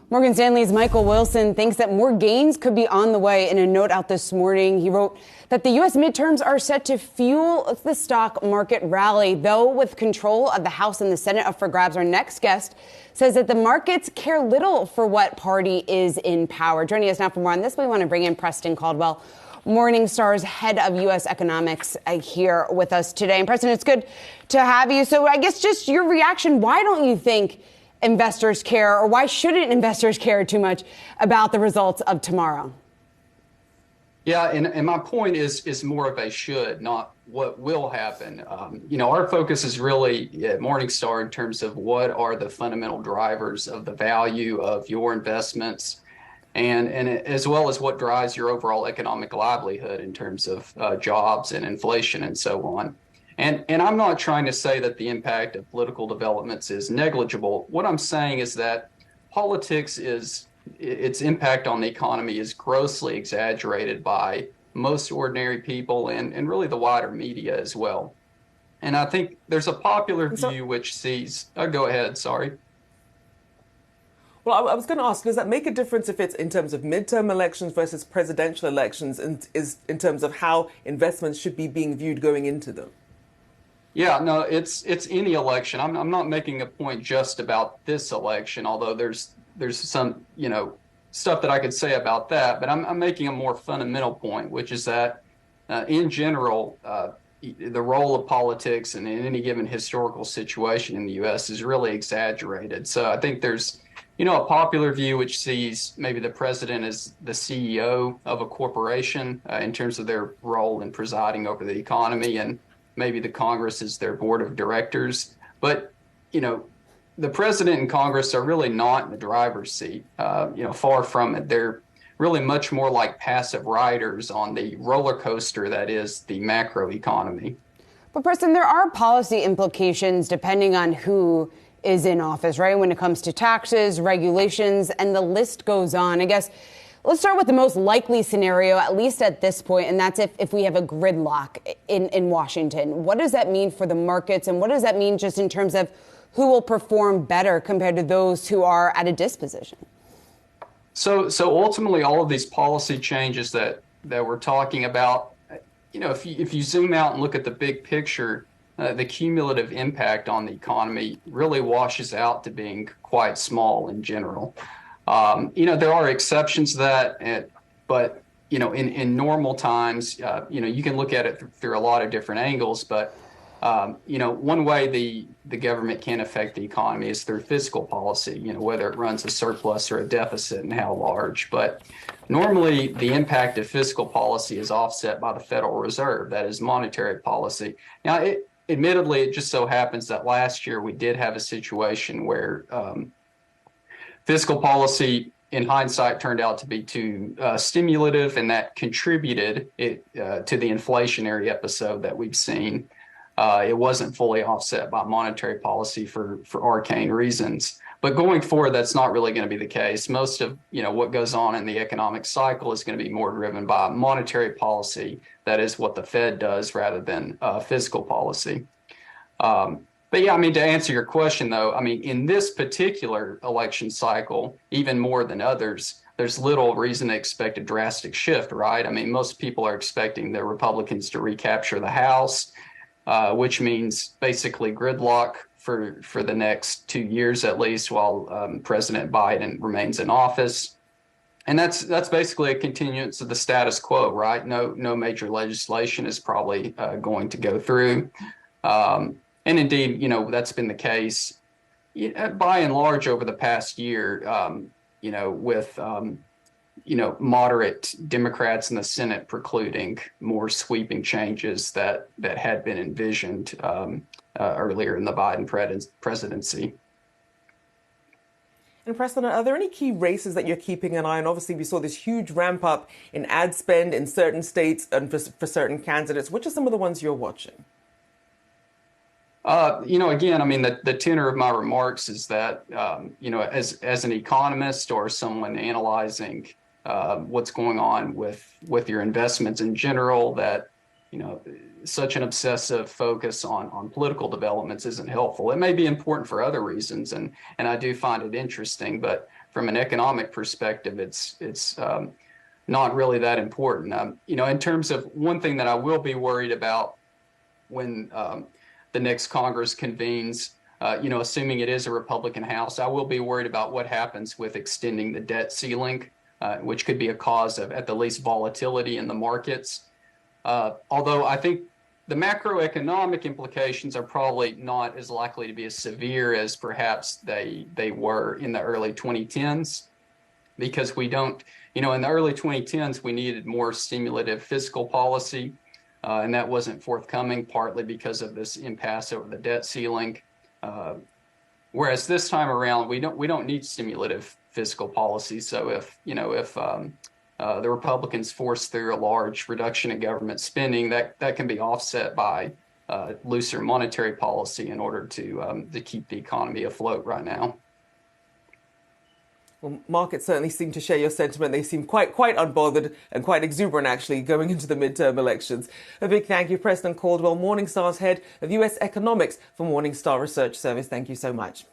Morgan Stanley's Michael Wilson thinks that more gains could be on the way. In a note out this morning, he wrote that the U.S. midterms are set to fuel the stock market rally, though with control of the House and the Senate up for grabs. Our next guest says that the markets care little for what party is in power. Joining us now for more on this, we want to bring in Preston Caldwell, Morningstar's head of U.S. economics, here with us today. And Preston, it's good to have you. So I guess just your reaction. Why don't you think investors care, or why shouldn't investors care too much about the results of tomorrow? Yeah, and my point is more of a should, not what will happen. Our focus is really at Morningstar in terms of what are the fundamental drivers of the value of your investments, and as well as what drives your overall economic livelihood in terms of jobs and inflation and so on. And I'm not trying to say that the impact of political developments is negligible. What I'm saying is that politics its impact on the economy is grossly exaggerated by most ordinary people and really the wider media as well. And I think there's a popular view which sees, go ahead, sorry. Well, I was going to ask, does that make a difference if it's in terms of midterm elections versus presidential elections, and is in terms of how investments should be being viewed going into them? Yeah, no, it's any election. I'm not making a point just about this election, although there's some, stuff that I could say about that. But I'm making a more fundamental point, which is that in general, the role of politics in any given historical situation in the U.S. is really exaggerated. So I think there's, a popular view which sees maybe the president as the CEO of a corporation in terms of their role in presiding over the economy, and maybe the Congress is their board of directors. But, the president and Congress are really not in the driver's seat, far from it. They're really much more like passive riders on the roller coaster that is the macro economy. But Preston, there are policy implications depending on who is in office, right? When it comes to taxes, regulations, and the list goes on. I guess let's start with the most likely scenario, at least at this point, and that's if we have a gridlock in Washington. What does that mean for the markets, and what does that mean just in terms of who will perform better compared to those who are at a disposition? So ultimately, all of these policy changes that we're talking about, if you zoom out and look at the big picture, the cumulative impact on the economy really washes out to being quite small in general. There are exceptions to that, but in normal times, you can look at it through a lot of different angles. But one way the government can affect the economy is through fiscal policy. Whether it runs a surplus or a deficit and how large. But normally, the impact of fiscal policy is offset by the Federal Reserve. That is monetary policy. Now, admittedly, it just so happens that last year we did have a situation where fiscal policy, in hindsight, turned out to be too stimulative, and that contributed to the inflationary episode that we've seen. It wasn't fully offset by monetary policy for arcane reasons. But going forward, that's not really going to be the case. Most of what goes on in the economic cycle is going to be more driven by monetary policy. That is what the Fed does rather than fiscal policy. But yeah, to answer your question, though, in this particular election cycle, even more than others, there's little reason to expect a drastic shift, right? Most people are expecting the Republicans to recapture the House, which means basically gridlock for the next 2 years at least, while President Biden remains in office. And that's basically a continuance of the status quo, right? No major legislation is probably going to go through. And indeed, that's been the case by and large over the past year, with moderate Democrats in the Senate precluding more sweeping changes that had been envisioned earlier in the Biden presidency. And Preston, are there any key races that you're keeping an eye on? Obviously, we saw this huge ramp up in ad spend in certain states and for certain candidates. Which are some of the ones you're watching? Again, the tenor of my remarks is that, as an economist or someone analyzing what's going on with your investments in general, that, such an obsessive focus on political developments isn't helpful. It may be important for other reasons, and I do find it interesting, but from an economic perspective, it's not really that important. In terms of one thing that I will be worried about when the next Congress convenes, assuming it is a Republican House, I will be worried about what happens with extending the debt ceiling, which could be a cause of, at the least, volatility in the markets. Although I think the macroeconomic implications are probably not as likely to be as severe as perhaps they were in the early 2010s, because we don't, in the early 2010s, we needed more stimulative fiscal policy, and that wasn't forthcoming, partly because of this impasse over the debt ceiling. Whereas this time around, we don't need stimulative fiscal policy. So if the Republicans force through a large reduction in government spending, that can be offset by looser monetary policy in order to keep the economy afloat right now. Well, markets certainly seem to share your sentiment. They seem quite unbothered and quite exuberant, actually, going into the midterm elections. A big thank you, Preston Caldwell, Morningstar's head of US economics for Morningstar Research Service. Thank you so much.